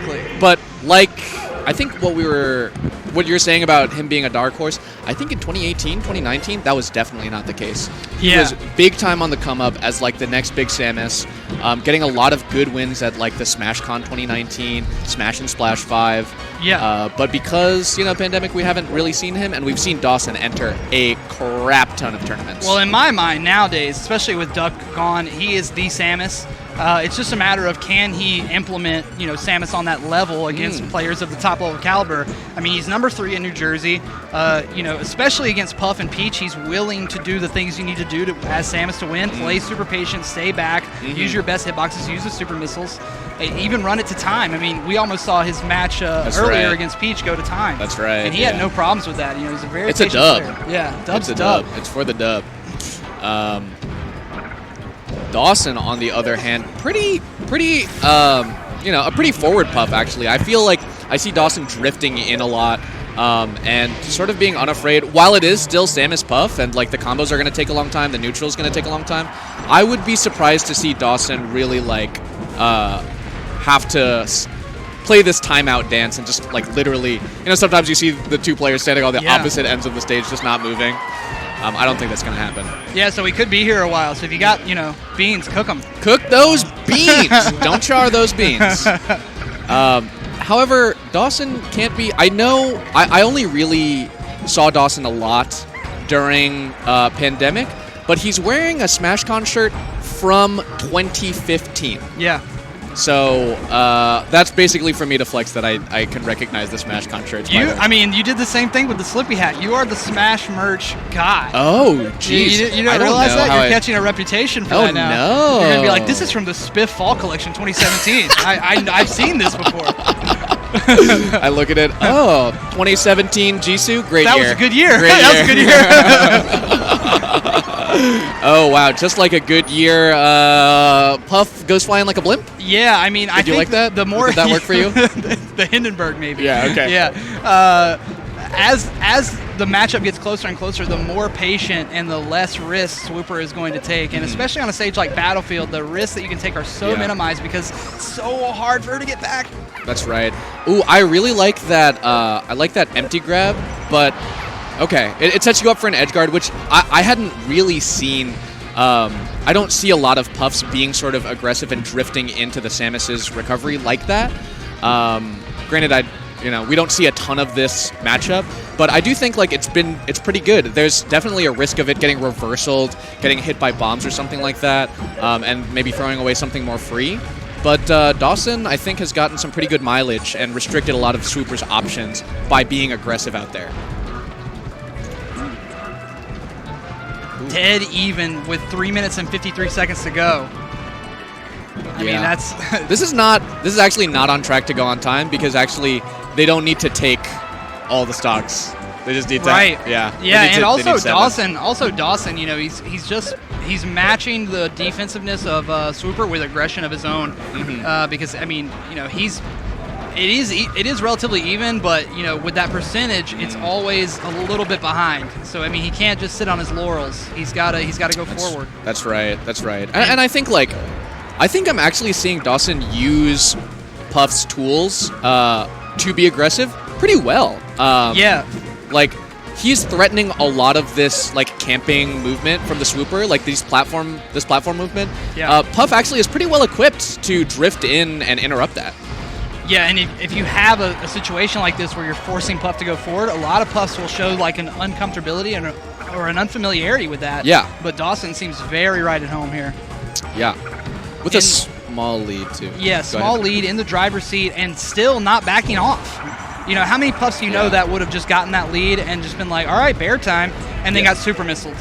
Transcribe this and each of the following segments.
Exactly. But like, I think what you're saying about him being a dark horse, I think in 2018, 2019, that was definitely not the case. He was big time on the come up as like the next big Samus, getting a lot of good wins at like the SmashCon 2019, Smash and Splash 5. Yeah. But because, pandemic, we haven't really seen him, and we've seen Dawson enter a crap ton of tournaments. Well, in my mind nowadays, especially with Duck gone, he is the Samus. It's just a matter of can he implement, Samus on that level against players of the top level caliber. I mean, he's number 3 in New Jersey. Especially against Puff and Peach, he's willing to do the things you need to do as Samus to win. Play super patient, stay back, use your best hitboxes, use the super missiles, even run it to time. I mean, we almost saw his match earlier against Peach go to time. That's right. And he had no problems with that. He's a very It's a dub. player. Yeah, dub's it's a dub. It's for the dub. Dawson, on the other hand, a pretty forward Puff, actually. I feel like I see Dawson drifting in a lot and sort of being unafraid. While it is still Samus Puff and like the combos are going to take a long time, the neutral is going to take a long time, I would be surprised to see Dawson really have to play this timeout dance and just like literally, sometimes you see the two players standing on the opposite ends of the stage just not moving. I don't think that's going to happen. Yeah, so we could be here a while. So if you got, beans, cook them. Cook those beans. Don't char those beans. However, Dawson can't be... I know... I only really saw Dawson a lot during pandemic, but he's wearing a SmashCon shirt from 2015. Yeah. So that's basically for me to flex that I can recognize the SmashCon shirts. You did the same thing with the Slippy hat. You are the Smash merch guy. Oh, jeez. You don't realize that? You're catching a reputation for that now. No. You're going to be like, this is from the Spiff Fall Collection 2017. I've seen this before. I look at it. Oh, 2017 Jisoo, great year. That was a good year. That was a good year. Oh, wow. Just like a good year, Puff goes flying like a blimp? Yeah, I mean, I think like that? The more... Did that work for you? The Hindenburg, maybe. Yeah, okay. Yeah. As the matchup gets closer and closer, the more patient and the less risk SSWooper is going to take. And especially on a stage like Battlefield, the risks that you can take are so minimized because it's so hard for her to get back. That's right. Ooh, I really like that. I like that empty grab, but... Okay, it sets you up for an edge guard, which I hadn't really seen. I don't see a lot of Puffs being sort of aggressive and drifting into the Samus's recovery like that. Granted, we don't see a ton of this matchup, but I do think like it's pretty good. There's definitely a risk of it getting reversaled, getting hit by bombs or something like that, and maybe throwing away something more free. But Dawson, I think, has gotten some pretty good mileage and restricted a lot of SSWooper's options by being aggressive out there. Dead even with 3 minutes and 53 seconds to go. I mean, that's... This is actually not on track to go on time because actually they don't need to take all the stocks. They just need to... Right. Yeah. Yeah, and also Dawson, he's matching the defensiveness of SSWooper with aggression of his own. Because, I mean, it is relatively even, but with that percentage, it's always a little bit behind. So I mean, he can't just sit on his laurels. He's gotta go forward. That's right. That's right. And I think I'm actually seeing Dawson use Puff's tools to be aggressive pretty well. Like he's threatening a lot of this like camping movement from the SSWooper, like this platform movement. Yeah. Puff actually is pretty well equipped to drift in and interrupt that. Yeah, and if you have a situation like this where you're forcing Puff to go forward, a lot of Puffs will show like an uncomfortability or an unfamiliarity with that. Yeah. But Dawson seems very right at home here. Yeah. With a small lead, too. Yeah, small lead in the driver's seat and still not backing off. How many Puffs do you know that would have just gotten that lead and just been like, all right, bear time, and then got super missiled,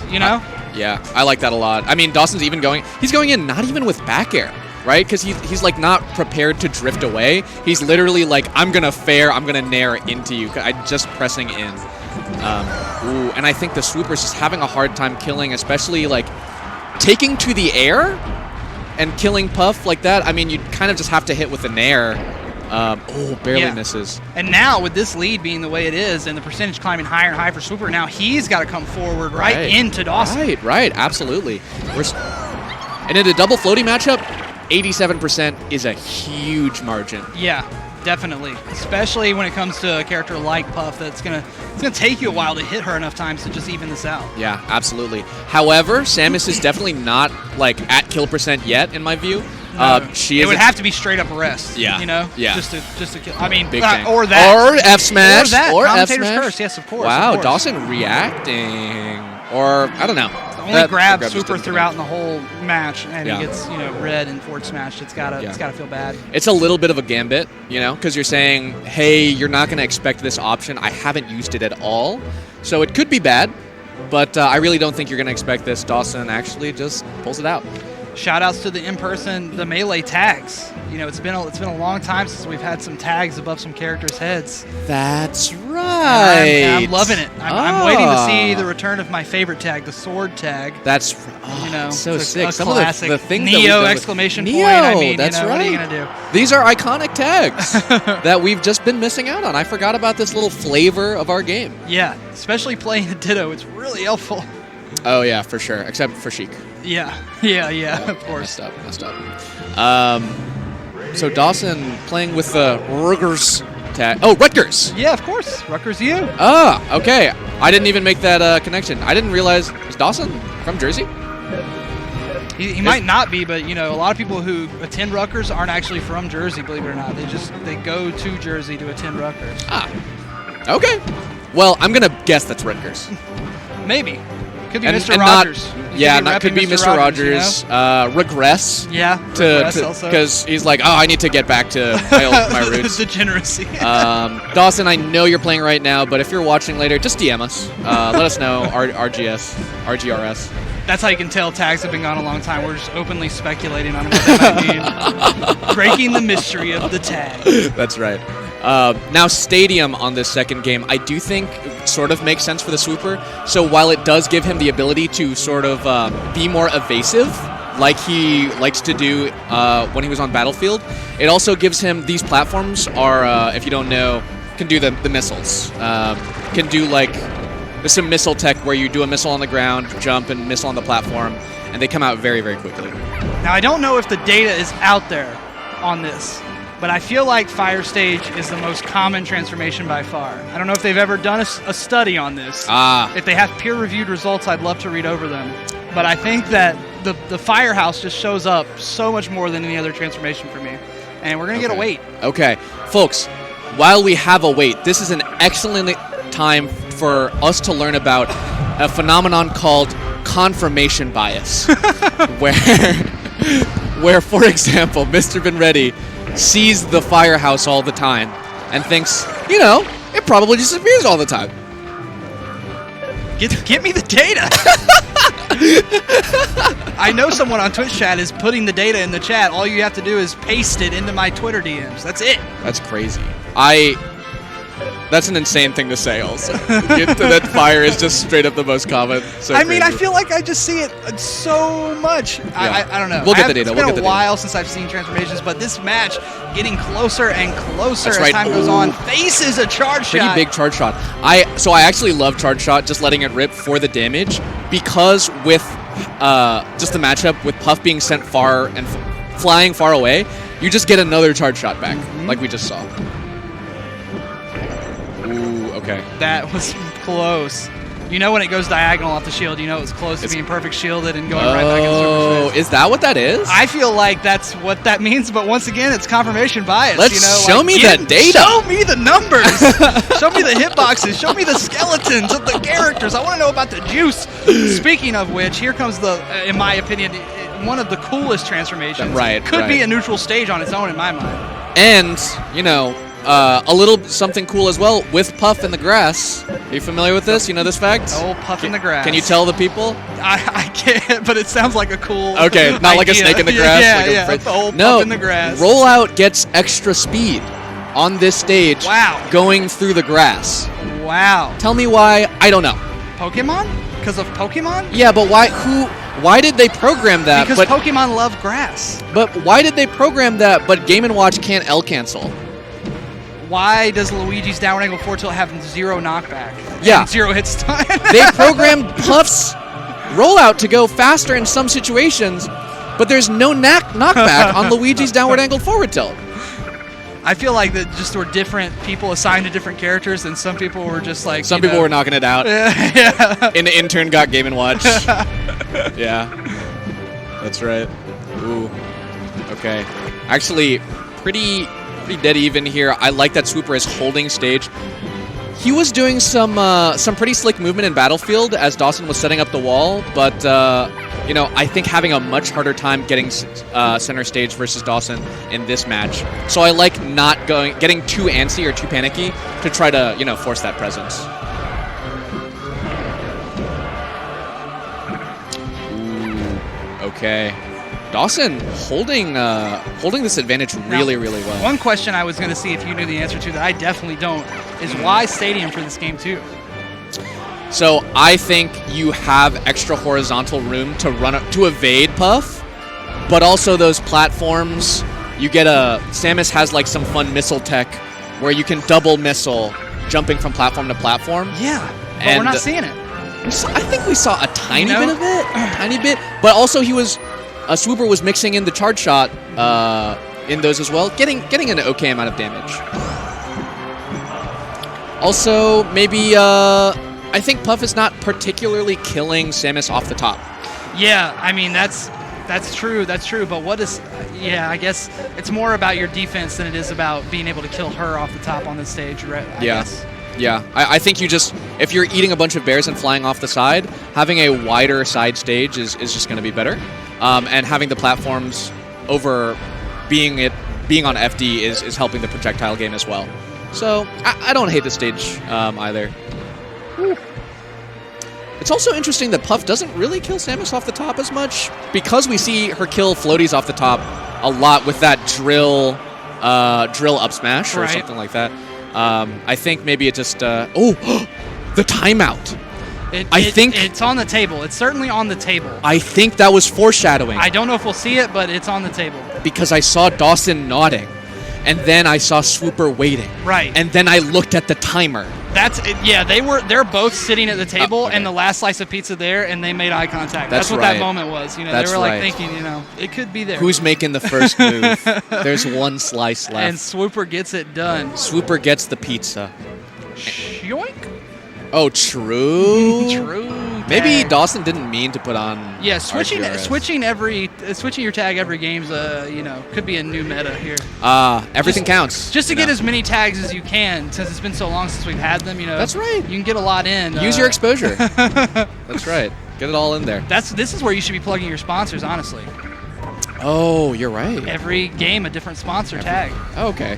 Yeah, I like that a lot. I mean, Dawson's even going in not even with back air. Right? Because he's like not prepared to drift away. He's literally like, I'm going to nair into you. I'm just pressing in. And I think the SSWooper's just having a hard time killing, especially like taking to the air and killing Puff like that. I mean, you kind of just have to hit with the nair. Barely misses. And now with this lead being the way it is and the percentage climbing higher and higher for SSWooper, now he's got to come forward right into Dawson. Right, absolutely. And in a double floaty matchup, 87% is a huge margin. Yeah, definitely. Especially when it comes to a character like Puff, it's gonna take you a while to hit her enough times to just even this out. Yeah, absolutely. However, Samus is definitely not like at kill percent yet, in my view. No, She it would have to be straight up rest. Yeah, you know, yeah. just to kill. I mean, Big tank. or that, or F smash, or that. or F Commentator's smash. curse. Yes, of course. Wow, of course. Dawson reacting, or I don't know. Only That grab just Swooper didn't throughout in the whole match, and Yeah. he gets red and forward smashed. It's gotta feel bad. It's a little bit of a gambit, because you're saying, hey, you're not going to expect this option. I haven't used it at all, so it could be bad, but I really don't think you're going to expect this. Dawson actually just pulls it out. Shout outs to the melee tags. It's been a long time since we've had some tags above some characters' heads. That's right. And I'm loving it. I'm waiting to see the return of my favorite tag, the sword tag. That's so sick. Some of the things Neo that exclamation point. That's right. What are you gonna do? These are iconic tags that we've just been missing out on. I forgot about this little flavor of our game. Yeah, especially playing the Ditto. It's really helpful. Oh yeah, for sure. Except for Sheik. Yeah, of course. Messed up. So Dawson playing with the Rutgers tag. Oh, Rutgers! Yeah, of course. Rutgers U. Ah, okay. I didn't even make that connection. I didn't realize. Is Dawson from Jersey? He might not be, but a lot of people who attend Rutgers aren't actually from Jersey, believe it or not. They go to Jersey to attend Rutgers. Ah, okay. Well, I'm gonna guess that's Rutgers. Maybe. Could be And Mr. Rogers. Could be Mr. Rogers. Regress. Yeah, because he's like, oh, I need to get back to my roots. Degeneracy. Dawson, I know you're playing right now, but if you're watching later, just DM us. Let us know. RGRS. That's how you can tell tags have been gone a long time. We're just openly speculating on what that might mean. Breaking the mystery of the tag. That's right. Now, Stadium on this second game, I do think sort of makes sense for the Swooper. So while it does give him the ability to sort of be more evasive, like he likes to do when he was on Battlefield, it also gives him these platforms are, if you don't know, can do the missiles. Can do like some missile tech where you do a missile on the ground, jump, and missile on the platform, and they come out very, very quickly. Now, I don't know if the data is out there on this, but I feel like Fire Stage is the most common transformation by far. I don't know if they've ever done a study on this. If they have peer-reviewed results, I'd love to read over them. But I think that the Firehouse just shows up so much more than any other transformation for me. And we're going to get a wait. Okay. Folks, while we have a wait, this is an excellent time for us to learn about a phenomenon called confirmation bias. where, for example, Mr. Benready sees the Firehouse all the time and thinks, it probably disappears all the time. Get me the data. I know someone on Twitch chat is putting the data in the chat. All you have to do is paste it into my Twitter DMs. That's it. That's crazy. That's an insane thing to say also. That fire is just straight up the most common. So I mean, I feel like I just see it so much. Yeah. I don't know. We'll get the data. It's been a while since I've seen transformations, but this match getting closer and closer as time goes on. Faces a charge shot. Pretty big charge shot. I actually love charge shot, just letting it rip for the damage, because with just the matchup with Puff being sent far and flying far away, you just get another charge shot back, like we just saw. Ooh, okay. That was close. When it goes diagonal off the shield, it was close to being perfect shielded and going right back into Super's face. Is that what that is? I feel like that's what that means, but once again, it's confirmation bias. Show me that data. Show me the numbers. Show me the hitboxes. Show me the skeletons of the characters. I want to know about the juice. Speaking of which, here comes in my opinion, one of the coolest transformations. Could be a neutral stage on its own in my mind. And, a little something cool as well with Puff in the grass. Are you familiar with this? You know this fact? Oh, Puff in the grass. Can you tell the people? I can't, but it sounds like a cool Okay, not idea. like a snake in the grass. Yeah, the whole Puff in the grass. Rollout gets extra speed on this stage. Wow. Going through the grass. Wow. Tell me why. I don't know. Pokemon? Because of Pokemon? Yeah, but why did they program that? Because Pokemon love grass. But why did they program that, but Game & Watch can't L-cancel? Why does Luigi's downward angle forward tilt have 0 knockback? Yeah. And 0 hit stun? They programmed Puff's rollout to go faster in some situations, but there's no knockback on Luigi's downward angled forward tilt. I feel like that just were different people assigned to different characters, and some people were just like... Some people were knocking it out. Yeah. And the intern got Game & Watch. Yeah. That's right. Ooh. Okay. Actually, pretty dead even here. I like that Swooper is holding stage. He was doing some pretty slick movement in Battlefield as Dawson was setting up the wall, but you know, I think having a much harder time getting center stage versus Dawson in this match. So I like not getting too antsy or too panicky to try to, you know, force that presence. Ooh, okay. Dawson holding this advantage really well. One question I was going to see if you knew the answer to that I definitely don't is why Stadium for this game too? So I think you have extra horizontal room to run up to evade Puff, but also those platforms. You get Samus has like some fun missile tech where you can double missile jumping from platform to platform. Yeah, but we're not seeing it. I think we saw a tiny bit of it, tiny bit. But also Swooper was mixing in the charge shot in those as well, getting an okay amount of damage. Also, maybe I think Puff is not particularly killing Samus off the top. Yeah, I mean that's true. That's true. But what is? Yeah, I guess it's more about your defense than it is about being able to kill her off the top on the stage, right? I guess. Yeah, I think you just, if you're eating a bunch of bears and flying off the side, having a wider side stage is just going to be better. And having the platforms over being on FD is helping the projectile game as well. So I don't hate the stage either. Woo. It's also interesting that Puff doesn't really kill Samus off the top as much because we see her kill floaties off the top a lot with that drill up smash or something like that. I think maybe it just... the timeout. I think it's on the table. It's certainly on the table. I think that was foreshadowing. I don't know if we'll see it, but it's on the table. Because I saw Dawson nodding, and then I saw Swooper waiting. Right. And then I looked at the timer. That's it. Yeah, they're both sitting at the table, and the last slice of pizza there, and they made eye contact. That's what that moment was. You know, they were like thinking, you know, it could be there. Who's making the first move? There's one slice left. And Swooper gets it done. Swooper gets the pizza. Yoink. Oh, true. True. Maybe tag. Dawson didn't mean to put on. Yeah, switching your tag every game's you know, could be a new meta here. Everything counts. Just to get as many tags as you can, since it's been so long since we've had them. You know, that's right. You can get a lot in. Use your exposure. That's right. Get it all in there. This is where you should be plugging your sponsors, honestly. Oh, you're right. Every game a different sponsor tag. Okay.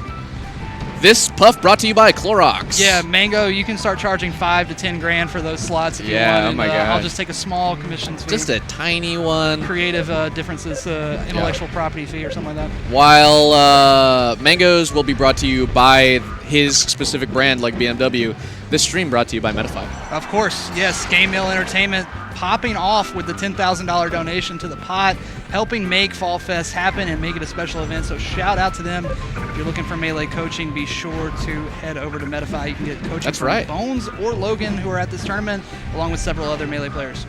This Puff brought to you by Clorox. Yeah, Mango, you can start charging $5 to $10 grand for those slots if you want. Oh my god. I'll just take a small commission fee. Just a tiny one. Creative differences, intellectual property fee or something like that. While Mangoes will be brought to you by his specific brand like BMW, this stream brought to you by Metafy. Of course, yes. Game Mill Entertainment popping off with the $10,000 donation to the pot, helping make Fall Fest happen and make it a special event. So shout out to them. If you're looking for Melee coaching, be sure to head over to Metafy. You can get coaching from Bones or Logan, who are at this tournament, along with several other Melee players.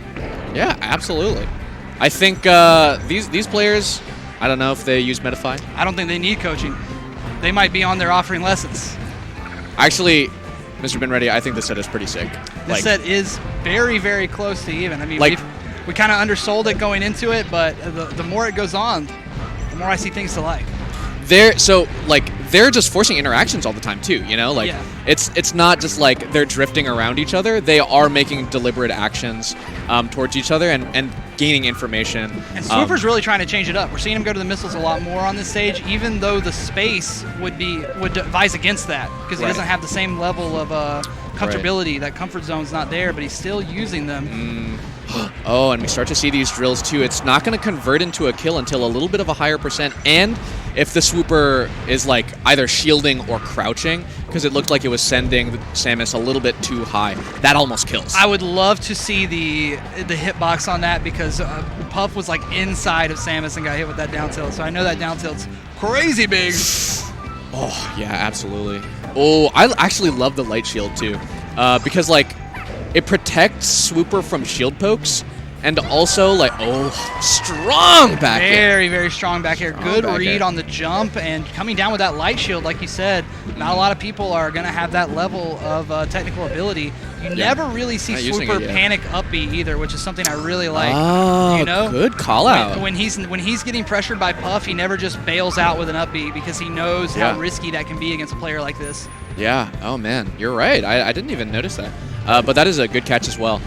Yeah, absolutely. I think these players, I don't know if they use Metafy. I don't think they need coaching. They might be on there offering lessons. Actually, Mr. Benready, I think this set is pretty sick. This set is very, very close to even. I mean, we kind of undersold it going into it, but the more it goes on, the more I see things to like. They're just forcing interactions all the time too, you know? Like it's not just like they're drifting around each other. They are making deliberate actions towards each other and gaining information. And Swooper's really trying to change it up. We're seeing him go to the missiles a lot more on this stage, even though the space would advise against that because he doesn't have the same level of comfortability. That comfort zone's not there, but he's still using them. Oh, and we start to see these drills too. It's not going to convert into a kill until a little bit of a higher percent, and if the Swooper is like either shielding or crouching, because it looked like it was sending Samus a little bit too high. That almost kills. I would love to see the hitbox on that because Puff was like inside of Samus and got hit with that down tilt, so I know that down tilt's crazy big. Oh, yeah, absolutely. Oh, I actually love the light shield too, because like it protects Swooper from shield pokes, And also, like, strong back air. Very, very strong back air. Good read on the jump, and coming down with that light shield, like you said, not a lot of people are going to have that level of technical ability. You never really see SSWooper panic up B either, which is something I really like. Oh, you know? Good call out. When he's getting pressured by Puff, he never just bails out with an up B because he knows how risky that can be against a player like this. Yeah. Oh, man. You're right. I didn't even notice that. But that is a good catch as well.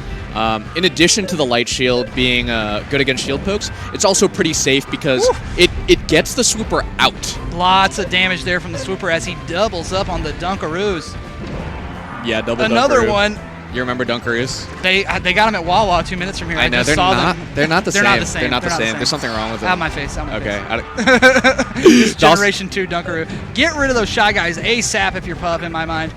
In addition to the light shield being good against shield pokes, it's also pretty safe because it gets the SSWooper out. Lots of damage there from the SSWooper as he doubles up on the Dunkaroos. Yeah, double Another Dunkaroo. one. You remember Dunkaroos? They got him at Wawa 2 minutes from here. I know, they're not the same. They're not the same. There's something wrong with them. Out of my face. Okay. This Generation 2 Dunkaroo. Get rid of those Shy Guys ASAP if you're Puff, in my mind.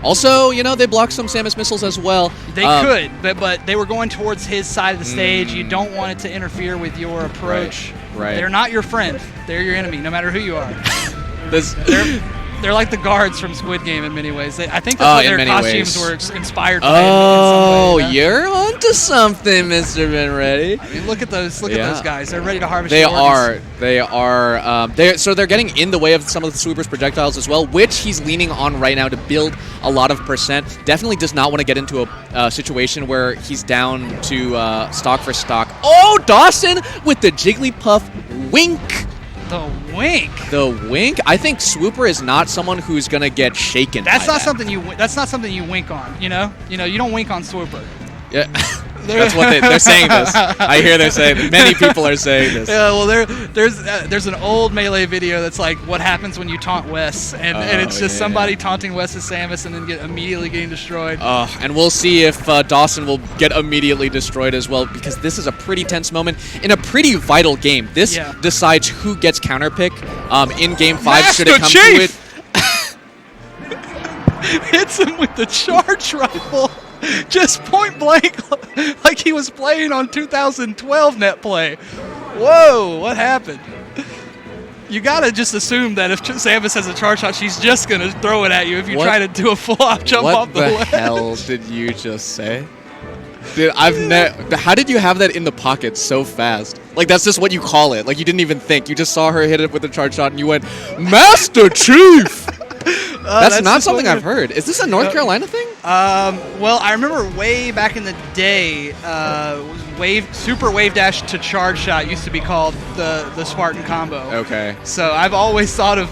Also, you know, they blocked some Samus missiles as well. They could, but they were going towards his side of the stage. You don't want it to interfere with your approach. Right. They're not your friend. They're your enemy, no matter who you are. They're like the guards from Squid Game in many ways. I think that's what their costumes were inspired by. Oh, in some way, you're onto something, Mr. Ben Ready. I mean, look at those guys. They're ready to harvest. They are. So they're getting in the way of some of the SSWooper's projectiles as well, which he's leaning on right now to build a lot of percent. Definitely does not want to get into a situation where he's down to stock for stock. Oh, Dawson with the Jigglypuff wink. The wink. I think SSWooper is not someone who's gonna get shaken. That's not something you wink on. You know, you don't wink on SSWooper. Yeah. That's what they're saying this. I hear they're saying this. Many people are saying this. Yeah, well, there's an old Melee video that's like what happens when you taunt Wes, and it's just somebody taunting Wes as Samus and then immediately getting destroyed. And we'll see if Dawson will get immediately destroyed as well, because this is a pretty tense moment in a pretty vital game. This decides who gets counterpick in Game 5 should it come to it. Hits him with the charge rifle. Just point blank, like he was playing on 2012 net play. Whoa, what happened? You gotta just assume that if Samus has a charge shot, she's just gonna throw it at you if you try to do a full-out jump off the ledge. What the hell did you just say? Dude, how did you have that in the pocket so fast? Like, that's just what you call it. Like, you didn't even think. You just saw her hit it with a charge shot, and you went, Master Chief! That's not something I've heard. Is this a North Carolina thing? Well, I remember way back in the day, Super Wave Dash to Charge Shot used to be called the Spartan combo. Okay. So I've always thought of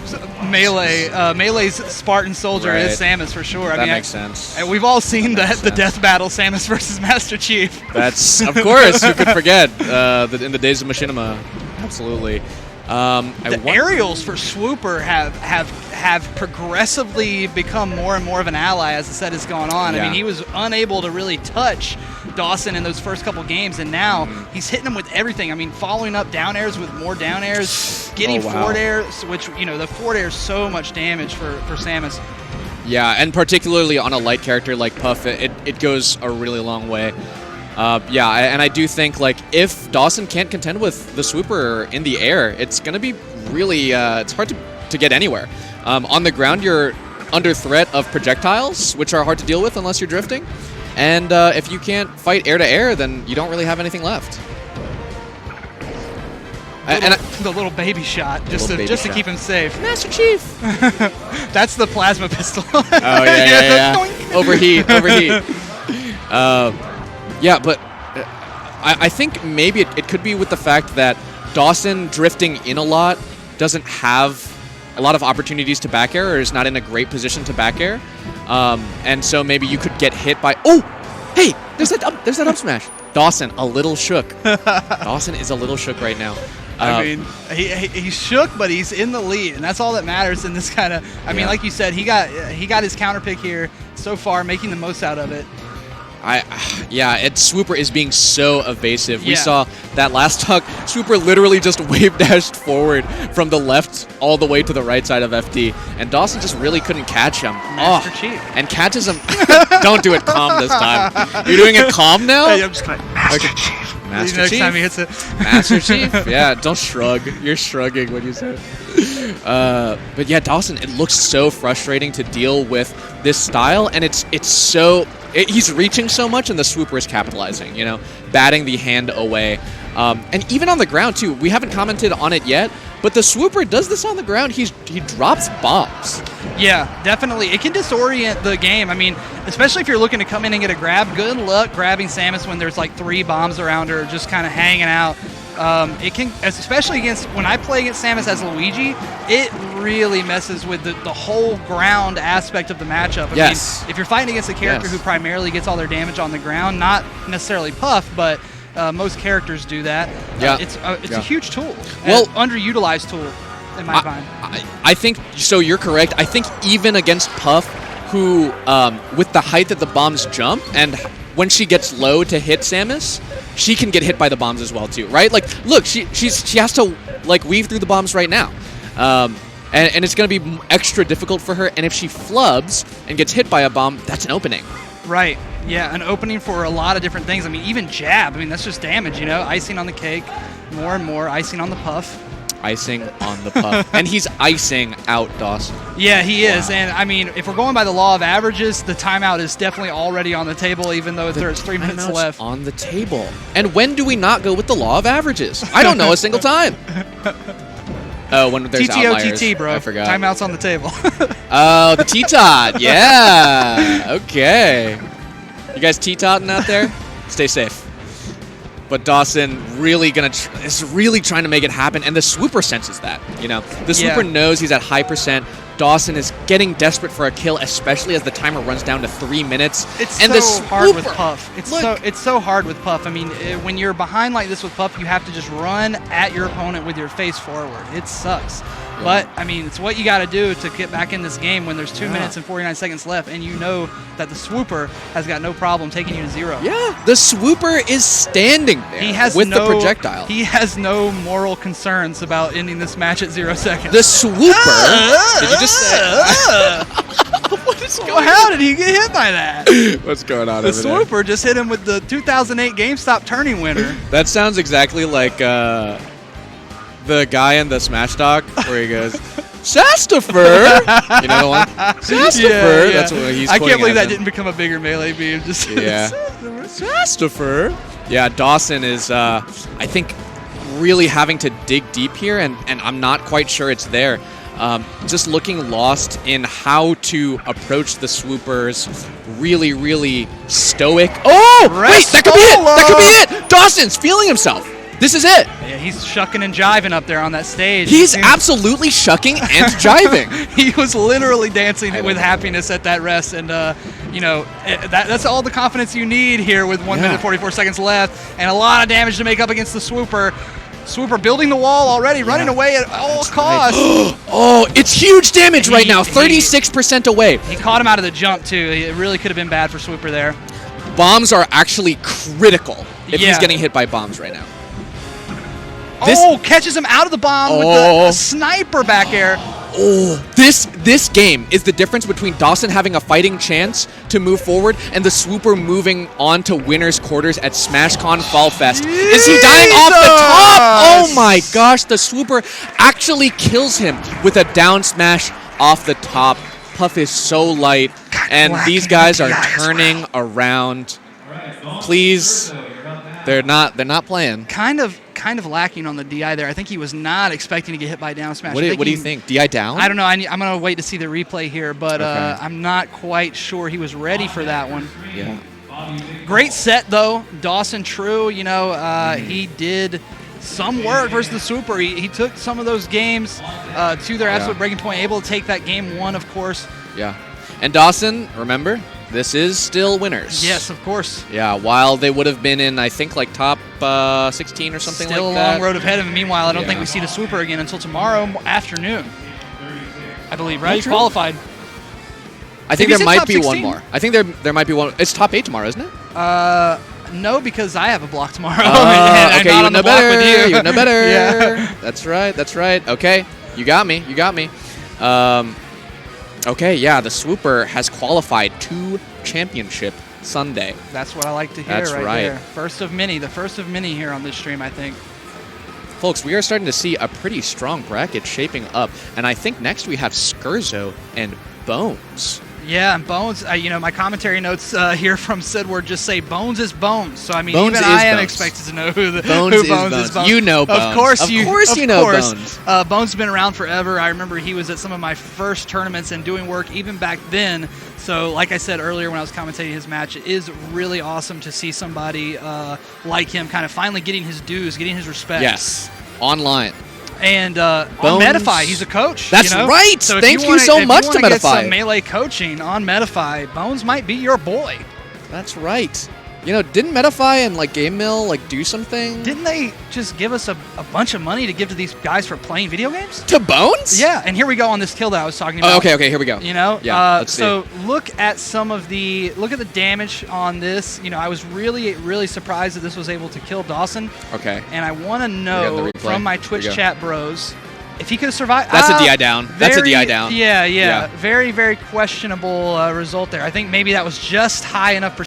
Melee. Melee's Spartan Soldier is Samus for sure. That makes sense. And we've all seen the death battle, Samus versus Master Chief. That's, of course, who could forget in the days of Machinima. Absolutely. The aerials for SSWooper have progressively become more and more of an ally as the set has gone on. I mean, he was unable to really touch Dawson in those first couple games, and now he's hitting him with everything. I mean, following up down airs with more down airs, getting forward airs, which, you know, the forward air is so much damage for Samus. Yeah, and particularly on a light character like Puff, it goes a really long way. And I do think, like, if Dawson can't contend with the SSWooper in the air, it's going to be really, it's hard to get anywhere. On the ground, you're under threat of projectiles, which are hard to deal with unless you're drifting. And if you can't fight air to air, then you don't really have anything left. The little baby shot, just to keep him safe. Master Chief! That's the plasma pistol. Oh, yeah. Overheat. Yeah, but I think maybe it could be with the fact that Dawson drifting in a lot doesn't have a lot of opportunities to back air, or is not in a great position to back air. And so maybe you could get hit by... Oh! Hey! There's that up smash! Dawson, a little shook. Dawson is a little shook right now. I mean, he's shook, but he's in the lead, and that's all that matters in this kind of... I mean, like you said, he got his counter pick here so far, making the most out of it. SSWooper is being so evasive. We saw that last talk. SSWooper literally just wave dashed forward from the left all the way to the right side of FD, and Dawson just really couldn't catch him. Master Chief. And catches him. Don't do it calm this time. You're doing it calm now? Hey, I'm just kind of Master Chief. Master Chief. Next time he hits it. Master Chief? Yeah, don't shrug. You're shrugging when you say it. But yeah, Dawson, it looks so frustrating to deal with this style, and it's so... he's reaching so much, and the Swooper is capitalizing, you know, batting the hand away. And even on the ground, too. We haven't commented on it yet, but the Swooper does this on the ground. He drops bombs. Yeah, definitely. It can disorient the game. I mean, especially if you're looking to come in and get a grab, good luck grabbing Samus when there's like 3 bombs around her just kind of hanging out. It can, especially against, when I play against Samus as Luigi, it really messes with the whole ground aspect of the matchup. I mean, if you're fighting against a character who primarily gets all their damage on the ground, not necessarily Puff, but most characters do that. Yeah. It's a huge tool. Well, underutilized tool, in my mind. I think, so you're correct. I think even against Puff, who, with the height that the bombs jump, and when she gets low to hit Samus, she can get hit by the bombs as well too, right? Like, look, she has to like weave through the bombs right now, and it's going to be extra difficult for her. And if she flubs and gets hit by a bomb, that's an opening. Right. Yeah, an opening for a lot of different things. I mean, even jab. I mean, that's just damage, you know? Icing on the cake, more and more. Icing on the Puff. Icing on the Puff. And he's icing out Dawson. Yeah, he is. And, I mean, if we're going by the law of averages, the timeout is definitely already on the table, even though there's 3 minutes left. On the table. And when do we not go with the law of averages? I don't know a single time. Oh, when there's outliers. TTO, bro. I forgot. Timeout's on the table. Oh, the T-Tot. Yeah. Okay. You guys T-Totting out there? Stay safe. But Dawson is really trying to make it happen, and the Swooper senses that. You know, the Swooper knows he's at high percent. Dawson is getting desperate for a kill, especially as the timer runs down to 3 minutes. It's so hard with Puff. It's so hard with Puff. I mean, when you're behind like this with Puff, you have to just run at your opponent with your face forward. It sucks. Yeah. But, I mean, it's what you got to do to get back in this game when there's 2 minutes and 49 seconds left, and you know that the Swooper has got no problem taking you to 0. Yeah, the Swooper is standing there with the projectile. He has no moral concerns about ending this match at 0 seconds. The Swooper... Did you just say... What is going on? How did he get hit by that? What's going on The Swooper just hit him with the 2008 GameStop tourney winner. That sounds exactly like... the guy in the Smash Talk where he goes, Sastifer! You know the one? Sastifer! Yeah. That's what he's I can't believe that him. didn't become a bigger Melee meme. Just Sastifer! Yeah, Dawson is, I think, really having to dig deep here, and I'm not quite sure it's there. Just looking lost in how to approach the Swoopers. Really, really stoic. Oh! Wait, that could be it! That could be it! Dawson's feeling himself. This is it. Yeah, he's shucking and jiving up there on that stage. He's absolutely shucking and jiving. He was literally dancing with happiness at that rest, and you know, that's all the confidence you need here with 1 minute 44 seconds left, and a lot of damage to make up against the Swooper. Swooper building the wall already, running away at all costs. Oh, it's huge damage right now. 36% away. He caught him out of the jump too. It really could have been bad for Swooper there. Bombs are actually critical if he's getting hit by bombs right now. Catches him out of the bomb with the sniper back air. Oh, this game is the difference between Dawson having a fighting chance to move forward and the Swooper moving on to winner's quarters at SmashCon Fall Fest. Is he dying off the top? Oh my gosh, the Swooper actually kills him with a down smash off the top. Puff is so light, and these guys are turning around. Please, they're not playing. Kind of lacking on the DI there. I think he was not expecting to get hit by down smash. What do you think? DI down? I don't know. I'm going to wait to see the replay here, but I'm not quite sure he was ready for that one. Yeah. Great set, though. Dawson True, you know, he did some work versus the Swooper. He took some of those games to their absolute breaking point, able to take that game 1, of course. Yeah. And Dawson, remember, this is still winners. Yes, of course. Yeah, while they would have been in, I think, like top 16 or something still like that. Still a long road ahead of him. Meanwhile, I don't think we see the Swooper again until tomorrow afternoon, I believe, right? He's qualified. I think there might be one more. I think there might be one. It's top 8 tomorrow, isn't it? No, because I have a block tomorrow. Okay, I'm not on the block with you. You know better. Yeah. That's right. Okay, you got me. Okay, yeah, the Swooper has qualified to Championship Sunday. That's what I like to hear right there. First of many, the first of many here on this stream, I think. Folks, we are starting to see a pretty strong bracket shaping up, and I think next we have Skurzo and Bones. Yeah, and Bones, you know, my commentary notes here from Sidward just say Bones is Bones. So, I mean, Bones even I am Bones. expected to know who Bones is Bones. You know Bones. Of course you know Bones. Bones has been around forever. I remember he was at some of my first tournaments and doing work even back then. So, like I said earlier when I was commentating his match, it is really awesome to see somebody like him kind of finally getting his dues, getting his respect. Yes, online. And on Medify, he's a coach. That's right. So Thank you so much to If you want to get Medify. some melee coaching on Medify, Bones might be your boy. That's right. You know, didn't Medify and like Game Mill like do something? Didn't they just give us a bunch of money to give to these guys for playing video games? To Bones? Yeah, and here we go on this kill that I was talking about. Oh, okay, here we go. You know, yeah. Let's see. So look at the damage on this. You know, I was really surprised that this was able to kill Dawson. Okay. And I want to know from my Twitch chat bros if he could have survived. That's a DI down. That's a DI down. Yeah. Very questionable result there. I think maybe that was just high enough